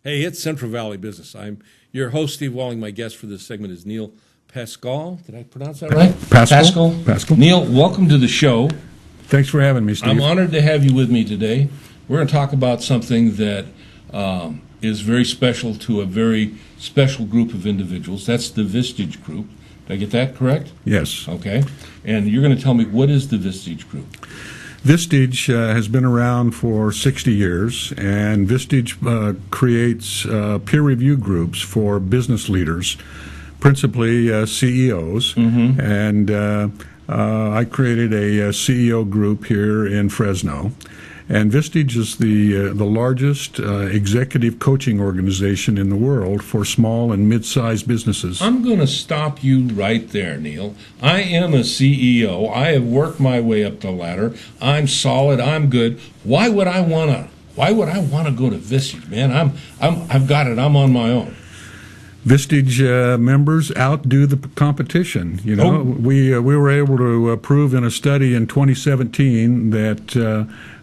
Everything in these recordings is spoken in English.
Hey, it's Central Valley Business. I'm your host, Steve Walling. My guest for this segment is Neil Paschall. Did I pronounce that right? Paschall. Neil, welcome to the show. Thanks for having me, Steve. I'm honored to have you with me today. We're going to talk about something that is very special to a very special group of individuals. That's the Vistage group. Did I get that correct? Yes. Okay. And you're going to tell me, what is the Vistage group? Vistage has been around for 60 years, and Vistage creates peer review groups for business leaders, principally CEOs. Mm-hmm. And I created a CEO group here in Fresno. And Vistage is the largest executive coaching organization in the world for small and mid-sized businesses. I'm going to stop you right there, Neil. I am a CEO. I have worked my way up the ladder. I'm solid. I'm good. Why would I want to go to Vistage, man? I've got it. I'm on my own. Vistage members outdo the competition. You know, we were able to prove in a study in 2017 that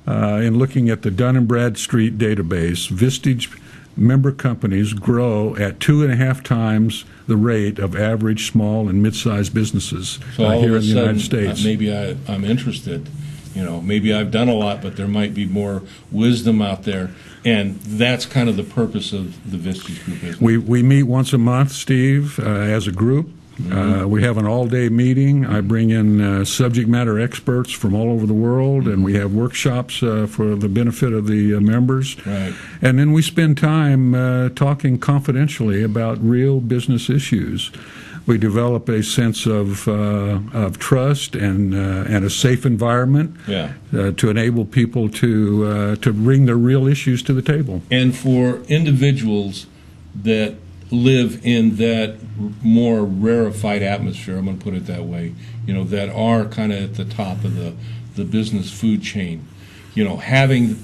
in looking at the Dun & Bradstreet database, Vistage member companies grow at 2.5 times the rate of average small and mid-sized businesses here in the United States. Maybe I'm interested. You know, maybe I've done a lot, but there might be more wisdom out there. And that's kind of the purpose of the Vistage group, isn't it? We meet once a month, Steve, as a group. Mm-hmm. We have an all-day meeting. I bring in subject matter experts from all over the world, and we have workshops for the benefit of the members. Right. And then we spend time talking confidentially about real business issues. We develop a sense of trust and a safe environment to enable people to bring their real issues to the table. And for individuals that live in that more rarefied atmosphere, I'm going to put it that way, you know, that are kind of at the top of the business food chain, you know, having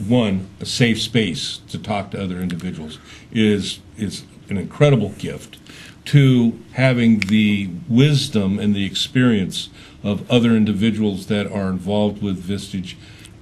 a safe space to talk to other individuals is an incredible gift. To having the wisdom and the experience of other individuals that are involved with Vistage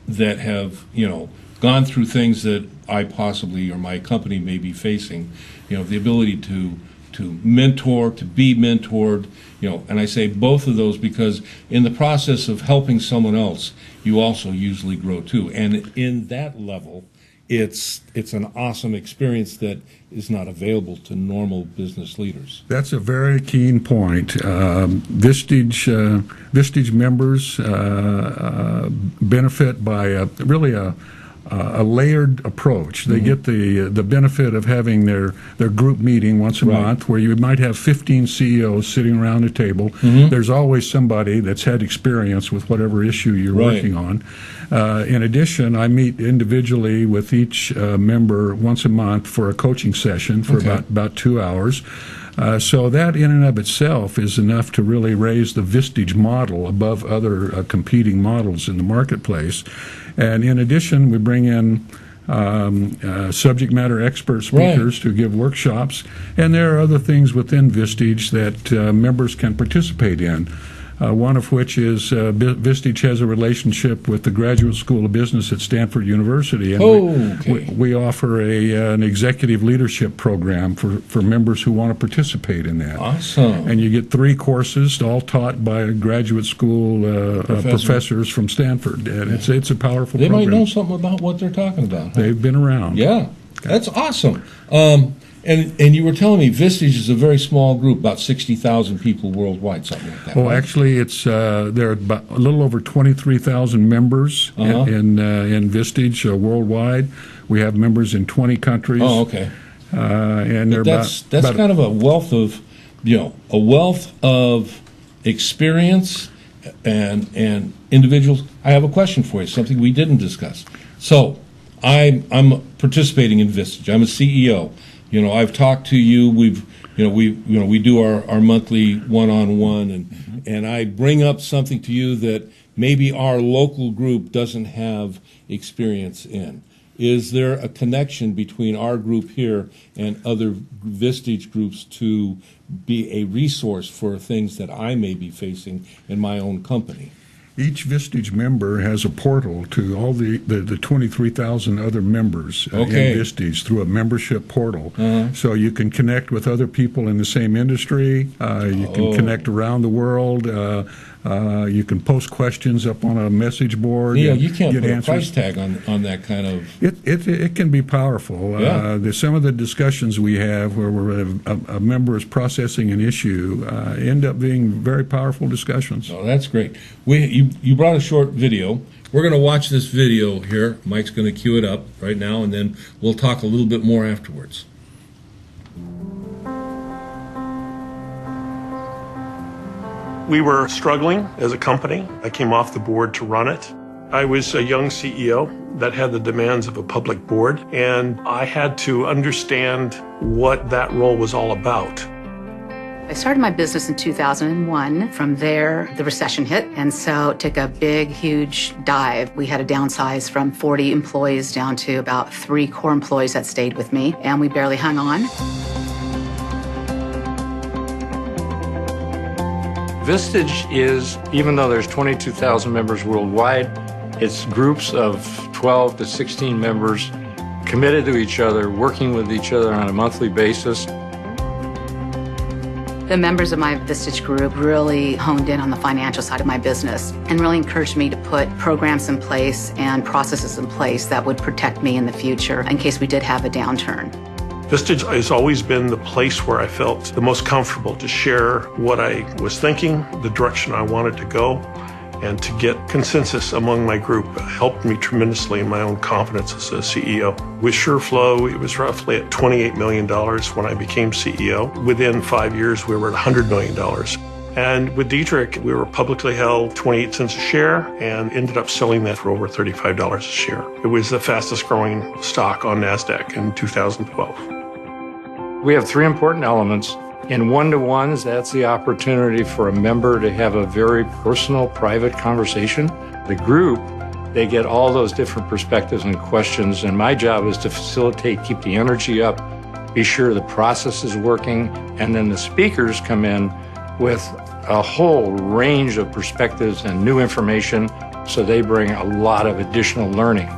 that have, you know, gone through things that I possibly or my company may be facing, you know, the ability to mentor, to be mentored, you know, and I say both of those because in the process of helping someone else, you also usually grow too. And in that level, it's an awesome experience that is not available to normal business leaders. That's a very keen point. Vistage members benefit by a layered approach. They get the benefit of having their group meeting once a month where you might have 15 CEOs sitting around a table. There's always somebody that's had experience with whatever issue you're working on. In addition, I meet individually with each member once a month for a coaching session for about 2 hours. So that in and of itself is enough to really raise the Vistage model above other competing models in the marketplace. And in addition, we bring in subject matter expert speakers to give workshops. And there are other things within Vistage that members can participate in. One of which is Vistage has a relationship with the Graduate School of Business at Stanford University, and we offer an executive leadership program for members who want to participate in that. Awesome. And you get 3 courses, all taught by graduate school professors from Stanford, and it's a powerful program. They might know something about what they're talking about. Huh? They've been around. Yeah, that's awesome. And you were telling me Vistage is a very small group, about 60,000 people worldwide, something like that. Well, actually, it's there are about a little over 23,000 members in Vistage worldwide. We have members in 20 countries. Oh, okay. And they're that's kind of a wealth of experience and individuals. I have a question for you, something we didn't discuss. So, I'm participating in Vistage. I'm a CEO. You know, I've talked to you. We do our monthly one-on-one, and I bring up something to you that maybe our local group doesn't have experience in. Is there a connection between our group here and other Vistage groups to be a resource for things that I may be facing in my own company? Each Vistage member has a portal to all the 23,000 other members in Vistage through a membership portal. So you can connect with other people in the same industry. You can connect around the world. You can post questions up on a message board. Yeah, you can't put answers. A price tag on that kind of... It can be powerful. There's some of the discussions we have where a member is processing an issue end up being very powerful discussions. Oh, that's great. You brought a short video. We're going to watch this video here. Mike's going to cue it up right now, and then we'll talk a little bit more afterwards. We were struggling as a company. I came off the board to run it. I was a young CEO that had the demands of a public board, and I had to understand what that role was all about. I started my business in 2001. From there, the recession hit, and so it took a big, huge dive. We had to downsize from 40 employees down to about 3 core employees that stayed with me, and we barely hung on. Vistage is, even though there's 22,000 members worldwide, it's groups of 12 to 16 members committed to each other, working with each other on a monthly basis. The members of my Vistage group really honed in on the financial side of my business and really encouraged me to put programs in place and processes in place that would protect me in the future in case we did have a downturn. Vistage has always been the place where I felt the most comfortable to share what I was thinking, the direction I wanted to go, and to get consensus among my group helped me tremendously in my own confidence as a CEO. With SureFlow, it was roughly at $28 million when I became CEO. Within 5 years, we were at $100 million. And with Dietrich, we were publicly held 28 cents a share and ended up selling that for over $35 a share. It was the fastest growing stock on NASDAQ in 2012. We have 3 important elements. In one-to-ones, that's the opportunity for a member to have a very personal, private conversation. The group, they get all those different perspectives and questions, and my job is to facilitate, keep the energy up, be sure the process is working, and then the speakers come in with a whole range of perspectives and new information, so they bring a lot of additional learning.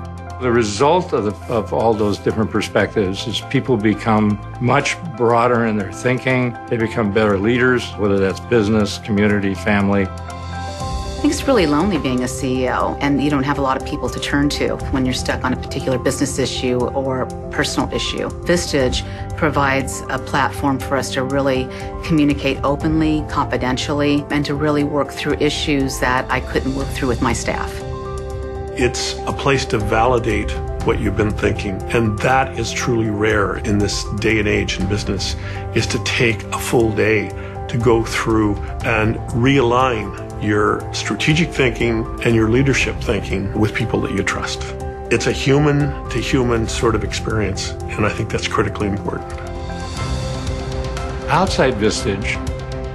The result of all those different perspectives is people become much broader in their thinking. They become better leaders, whether that's business, community, family. I think it's really lonely being a CEO, and you don't have a lot of people to turn to when you're stuck on a particular business issue or personal issue. Vistage provides a platform for us to really communicate openly, confidentially, and to really work through issues that I couldn't work through with my staff. It's a place to validate what you've been thinking, and that is truly rare in this day and age in business, is to take a full day to go through and realign your strategic thinking and your leadership thinking with people that you trust. It's a human-to-human sort of experience, and I think that's critically important. Outside Vistage,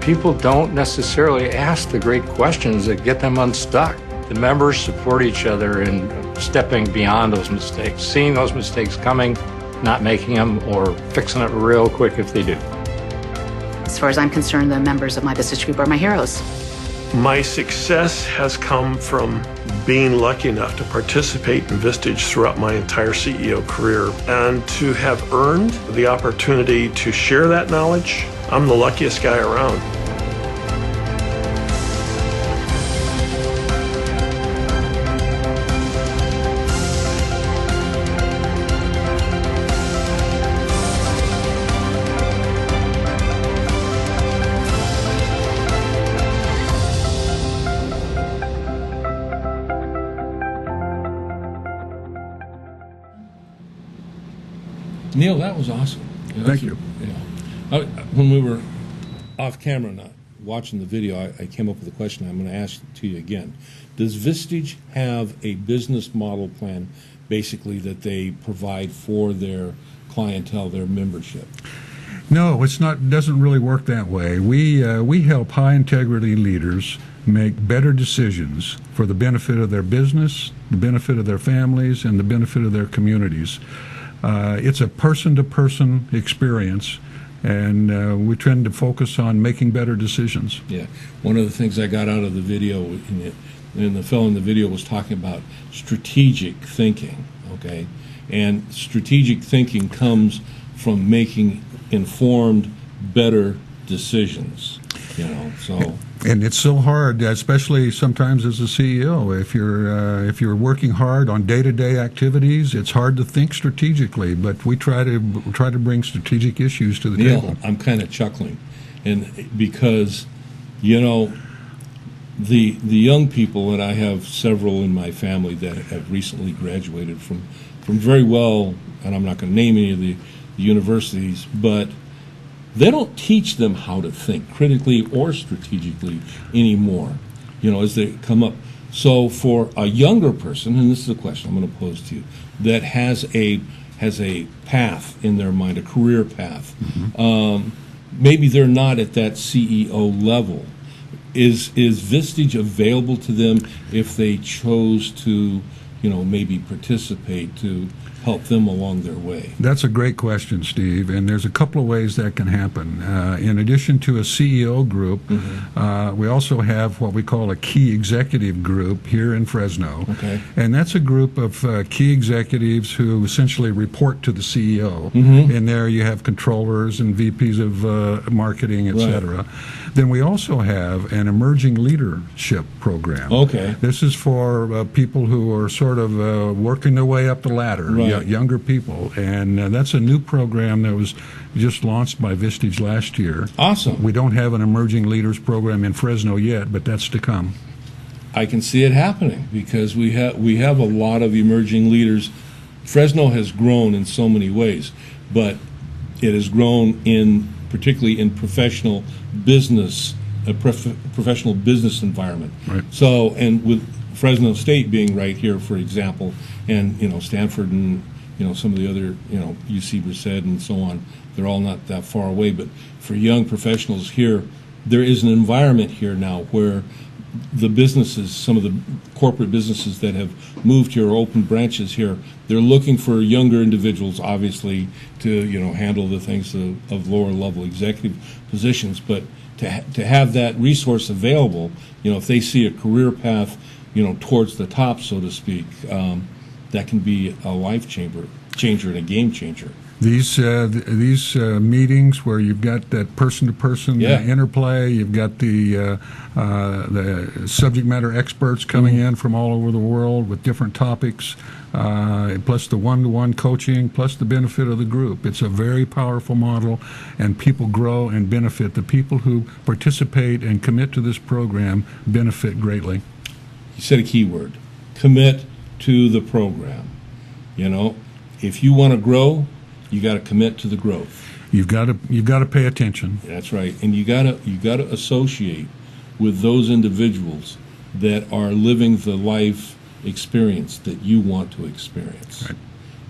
people don't necessarily ask the great questions that get them unstuck. The members support each other in stepping beyond those mistakes, seeing those mistakes coming, not making them, or fixing it real quick if they do. As far as I'm concerned, the members of my Vistage group are my heroes. My success has come from being lucky enough to participate in Vistage throughout my entire CEO career, and to have earned the opportunity to share that knowledge. I'm the luckiest guy around. Neil, that was awesome. Thank you. When we were off camera, not watching the video, I came up with a question I'm going to ask to you again. Does Vistage have a business model plan, basically, that they provide for their clientele, their membership? No, it's not. It doesn't really work that way. We help high integrity leaders make better decisions for the benefit of their business, the benefit of their families, and the benefit of their communities. It's a person-to-person experience, and we tend to focus on making better decisions. Yeah. One of the things I got out of the video, and the fellow in the video was talking about strategic thinking, okay? And strategic thinking comes from making informed, better decisions, so. And it's so hard, especially sometimes as a CEO. If you're working hard on day-to-day activities, it's hard to think strategically. But we try to bring strategic issues to the table. I'm kind of chuckling, and because, the young people, and I have several in my family that have recently graduated from very well, and I'm not going to name any of the universities, but they don't teach them how to think critically or strategically anymore, as they come up. So for a younger person, and this is a question I'm going to pose to you, that has a path in their mind, a career path, maybe they're not at that CEO level. Is Vistage available to them if they chose to, maybe participate to help them along their way? That's a great question, Steve, and there's a couple of ways that can happen. In addition to a CEO group, we also have what we call a key executive group here in Fresno. Okay. And that's a group of key executives who essentially report to the CEO. In there you have controllers and VPs of marketing, et cetera. Then we also have an emerging leadership program. Okay. This is for people who are sort of working their way up the ladder. Right. Younger people, and that's a new program that was just launched by Vistage last year. Awesome. We don't have an emerging leaders program in Fresno yet, but that's to come. I can see it happening because we have a lot of emerging leaders. Fresno has grown in so many ways, but it has grown particularly in professional business, a professional business environment. Right. So, and with Fresno State being right here, for example, and Stanford and some of the other UC Merced and so on, they're all not that far away. But for young professionals here, there is an environment here now where the businesses, some of the corporate businesses that have moved here or opened branches here, they're looking for younger individuals, obviously, to handle the things of lower level executive positions. But to have that resource available, if they see a career path, towards the top, so to speak, that can be a life changer and a game changer. These meetings where you've got that person-to-person interplay, you've got the subject matter experts coming in from all over the world with different topics, plus the one-to-one coaching, plus the benefit of the group. It's a very powerful model, and people grow and benefit. The people who participate and commit to this program benefit greatly. You said a key word, commit to the program. If you want to grow, you got to commit to the growth. You've got to pay attention. That's right, and you got to associate with those individuals that are living the life experience that you want to experience.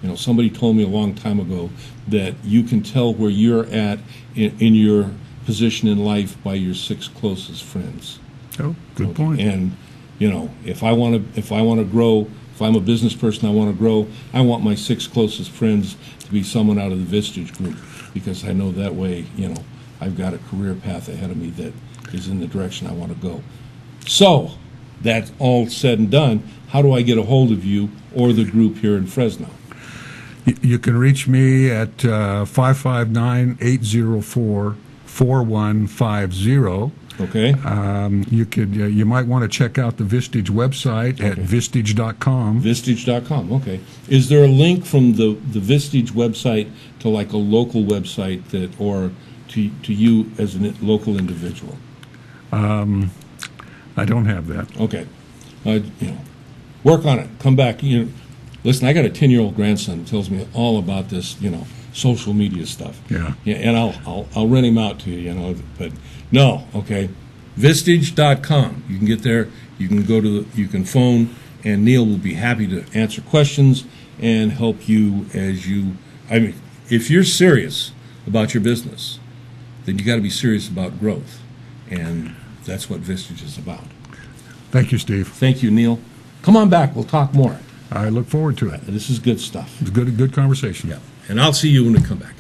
Right. Somebody told me a long time ago that you can tell where you're at in your position in life by your 6 closest friends. Oh, good point. And if I want to grow, if I'm a business person, I want to grow, I want my 6 closest friends to be someone out of the Vistage group, because I know that way, I've got a career path ahead of me that is in the direction I want to go. So, that's all said and done. How do I get a hold of you or the group here in Fresno? You can reach me at 559-804-4150. Okay. You might want to check out the Vistage website at vistage.com. Vistage.com. Okay. Is there a link from the Vistage website to like a local website or to you as a local individual? I don't have that. Okay. Work on it. Come back. Listen, I got a 10-year-old grandson who tells me all about this, social media stuff. Yeah. And I'll rent him out to you, but no, okay. Vistage.com. You can get there. You can you can phone, and Neil will be happy to answer questions and help you if you're serious about your business, then you got to be serious about growth. And that's what Vistage is about. Thank you, Steve. Thank you, Neil. Come on back. We'll talk more. I look forward to it. This is good stuff. It's good conversation. Yeah. And I'll see you when we come back.